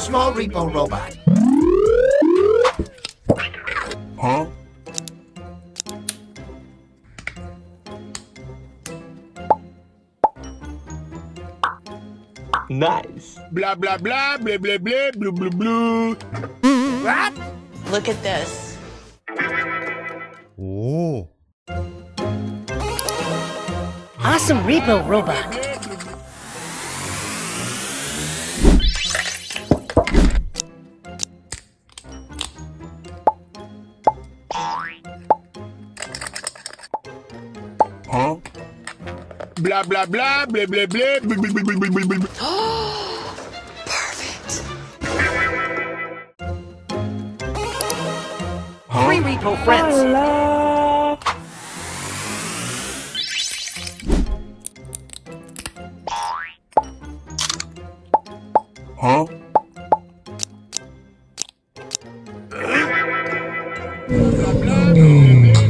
Small repo robot. Huh? Nice. Blah blah blah blah blah blah blue blue blue. What? Look at this. 오. Awesome repo robot. Huh? Blah blah blah blah blah blah blah blah blah blah blah blah. Perfect. Three repo friends. Huh? Blah blah blah blah blah.